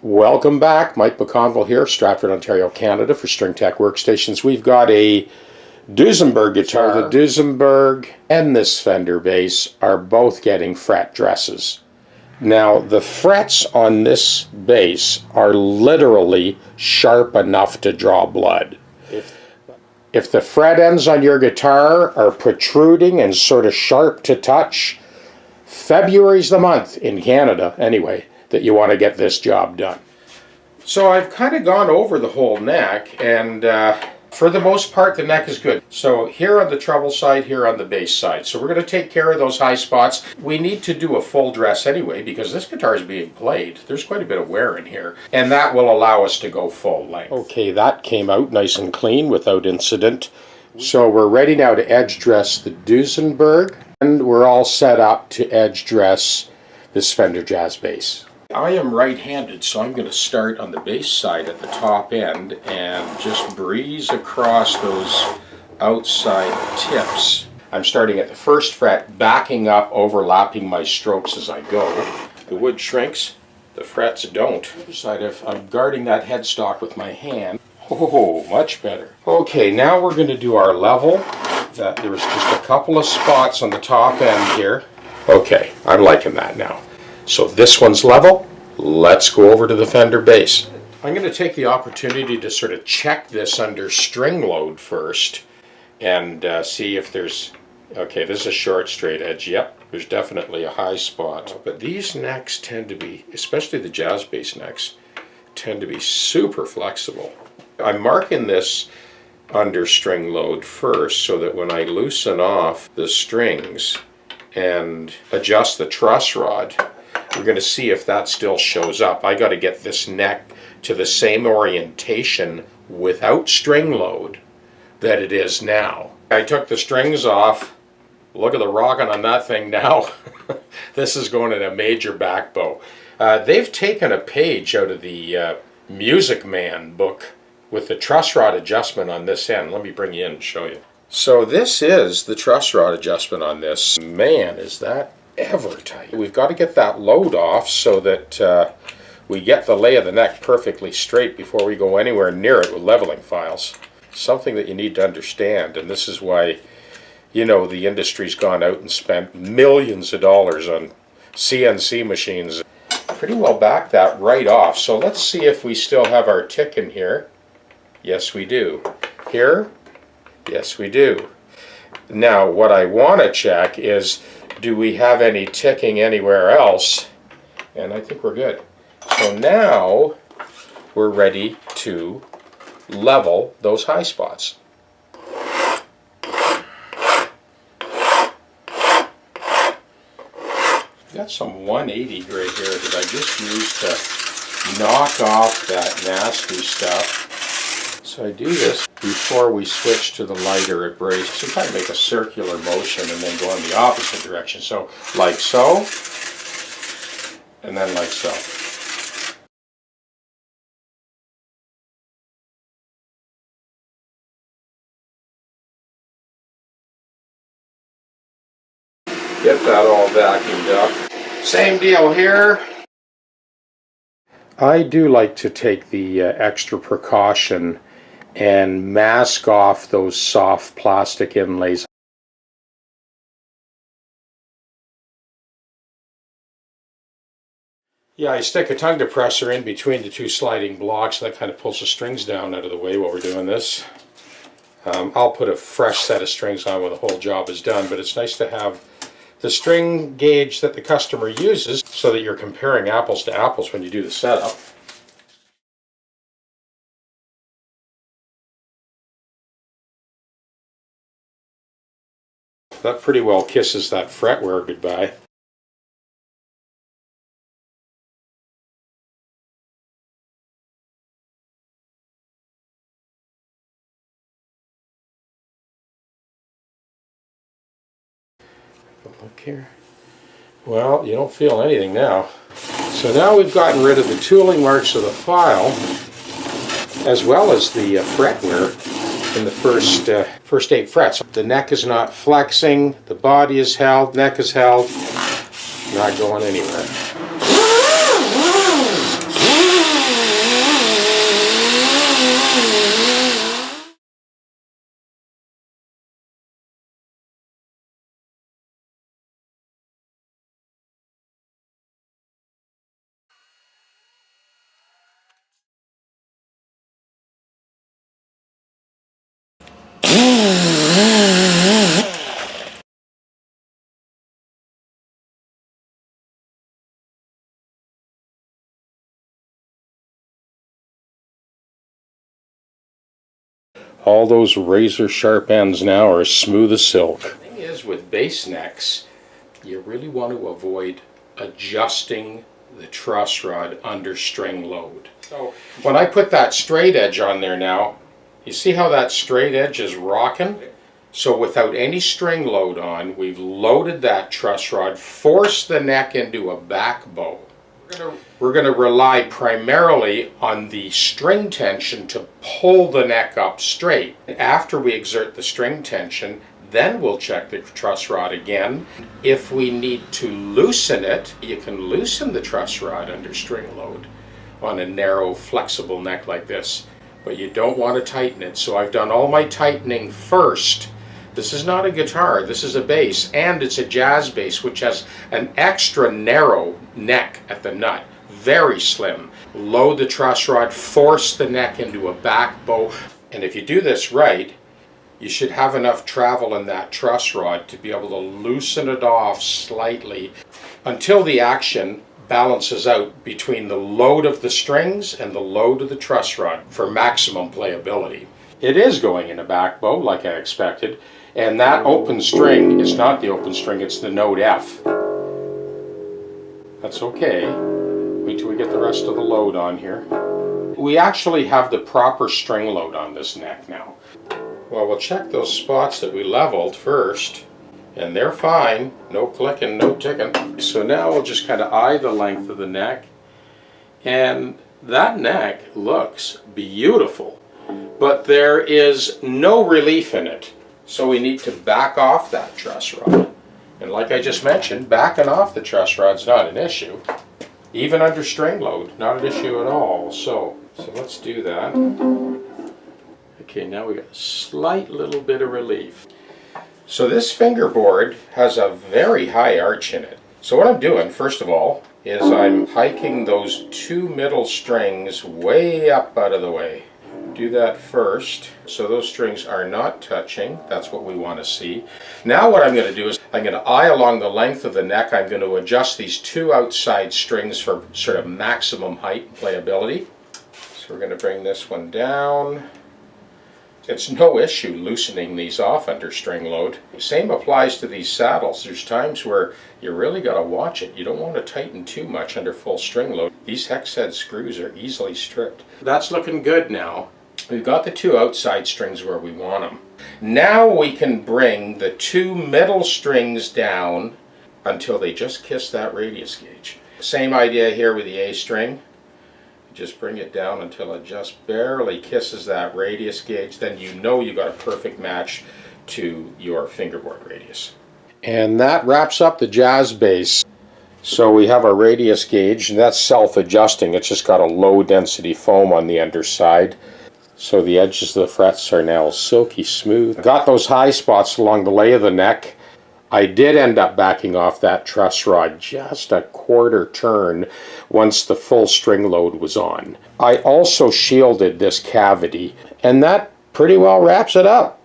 Welcome back. Mike McConville here, Stratford, Ontario, Canada for String Tech Workstations. We've got a Duesenberg guitar. The Duesenberg and this Fender bass are both getting fret dresses. Now, the frets on this bass are literally sharp enough to draw blood. If the fret ends on your guitar are protruding and sort of sharp to touch, February's the month, in Canada anyway, that you want to get this job done. So I've kind of gone over the whole neck, and for the most part the neck is good. So here on the treble side, here on the bass side. So we're going to take care of those high spots. We need to do a full dress anyway because this guitar is being played. There's quite a bit of wear in here, and that will allow us to go full length. Okay, that came out nice and clean without incident. So we're ready now to edge dress the Duesenberg, and we're all set up to edge dress this Fender Jazz bass. I am right-handed, so I'm going to start on the bass side at the top end and just breeze across those outside tips. I'm starting at the first fret, backing up, overlapping my strokes as I go. The wood shrinks, the frets don't. I'm guarding that headstock with my hand. Oh, much better. Okay, now we're going to do our level. There was just a couple of spots on the top end here. Okay, I'm liking that now. So this one's level. Let's go over to the Fender bass. I'm going to take the opportunity to sort of check this under string load first and see if there's... Okay, this is a short straight edge. Yep, there's definitely a high spot. But these necks tend to be, especially the jazz bass necks, tend to be super flexible. I'm marking this under string load first so that when I loosen off the strings and adjust the truss rod, we're going to see if that still shows up. I got to get this neck to the same orientation without string load that it is now. I took the strings off. Look at the rocking on that thing now. This is going in a major back bow. They've taken a page out of the Music Man book with the truss rod adjustment on this end. Let me bring you in and show you. So this is the truss rod adjustment on this. Man, is that ever tight. We've got to get that load off so that we get the lay of the neck perfectly straight before we go anywhere near it with leveling files. Something that you need to understand, and this is why, you know, the industry's gone out and spent millions of dollars on CNC machines. Pretty well back that right off. So let's see if we still have our tick in here. Yes, we do. Here? Yes, we do. Now, what I want to check is, do we have any ticking anywhere else? And I think we're good. So now we're ready to level those high spots. Got some 180 grit here that I just used to knock off that nasty stuff. So I do this before we switch to the lighter abrasive. So you kind of make a circular motion and then go in the opposite direction. So like so, and then like so. Get that all vacuumed up. Same deal here. I do like to take the extra precaution and mask off those soft plastic inlays. Yeah, I stick a tongue depressor in between the two sliding blocks. That kind of pulls the strings down out of the way while we're doing this. I'll put a fresh set of strings on when the whole job is done, but it's nice to have the string gauge that the customer uses so that you're comparing apples to apples when you do the setup. That pretty well kisses that fretwear goodbye. Look here. Well, you don't feel anything now. So now we've gotten rid of the tooling marks of the file, as well as the fretwear in the first 8 frets. The neck is not flexing, the body is held, neck is held, not going anywhere. All those razor sharp ends now are smooth as silk. The thing is, with base necks, you really want to avoid adjusting the truss rod under string load. So when I put that straight edge on there now, you see how that straight edge is rocking? So without any string load on, we've loaded that truss rod, forced the neck into a back bow. We're going to rely primarily on the string tension to pull the neck up straight. After we exert the string tension, then we'll check the truss rod again. If we need to loosen it, you can loosen the truss rod under string load on a narrow, flexible neck like this. But you don't want to tighten it. So I've done all my tightening first. This is not a guitar, this is a bass, and it's a jazz bass, which has an extra narrow neck at the nut, very slim. Load the truss rod, force the neck into a back bow, and if you do this right, you should have enough travel in that truss rod to be able to loosen it off slightly until the action balances out between the load of the strings and the load of the truss rod for maximum playability. It is going in a back bow like I expected. And that open string is not the open string, it's the note F. That's okay. Wait till we get the rest of the load on here. We actually have the proper string load on this neck now. Well, we'll check those spots that we leveled first, and they're fine. No clicking, no ticking. So now we'll just kind of eye the length of the neck, and that neck looks beautiful, but there is no relief in it. So we need to back off that truss rod. And like I just mentioned, backing off the truss rod's not an issue. Even under string load, not an issue at all. So let's do that. Okay, now we got a slight little bit of relief. So this fingerboard has a very high arch in it. So what I'm doing, first of all, is I'm hiking those two middle strings way up out of the way. Do that first, so those strings are not touching. That's what we want to see. Now what I'm going to do is I'm going to eye along the length of the neck. I'm going to adjust these two outside strings for sort of maximum height and playability. So we're going to bring this one down. It's no issue loosening these off under string load. Same applies to these saddles. There's times where you really got to watch it. You don't want to tighten too much under full string load. These hex head screws are easily stripped. That's looking good now. We've got the two outside strings where we want them. Now we can bring the two middle strings down until they just kiss that radius gauge. Same idea here with the A string. Just bring it down until it just barely kisses that radius gauge. Then you know you got a perfect match to your fingerboard radius. And that wraps up the jazz bass. So we have our radius gauge, and that's self-adjusting. It's just got a low density foam on the underside. So the edges of the frets are now silky smooth. Got those high spots along the lay of the neck. I did end up backing off that truss rod just a quarter turn once the full string load was on. I also shielded this cavity, and that pretty well wraps it up.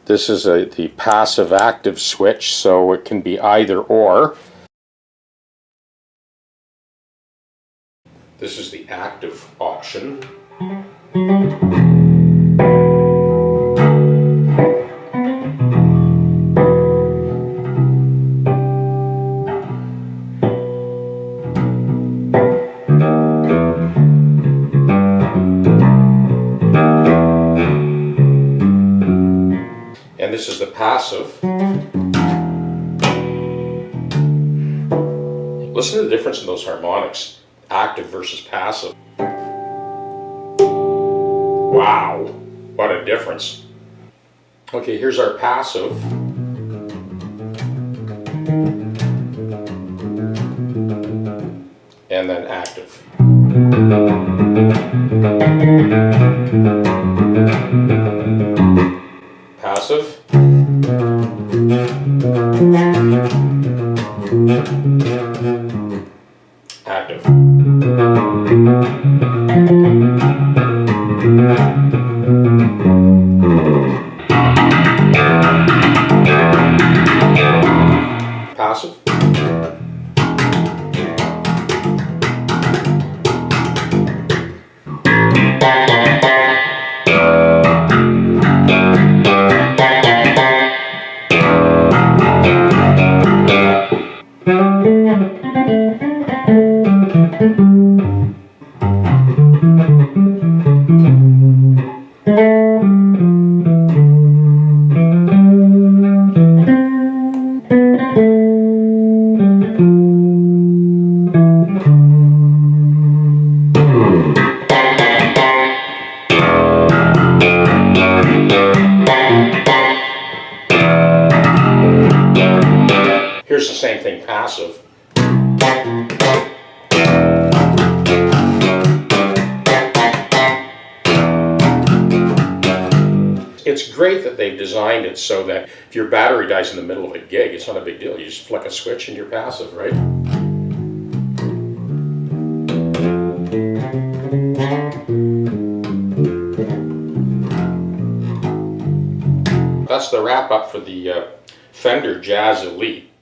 This is the passive active switch, so it can be either or. This is the active option. And this is the passive. Listen to the difference in those harmonics. Active versus passive. Wow, what a difference. Okay, here's our passive. And then active. Passive. Active. Passive. Here's the same thing passive. It's great that they've designed it so that if your battery dies in the middle of a gig, it's not a big deal. You just flick a switch and you're passive, right? That's the wrap up for the Fender Jazz Elite.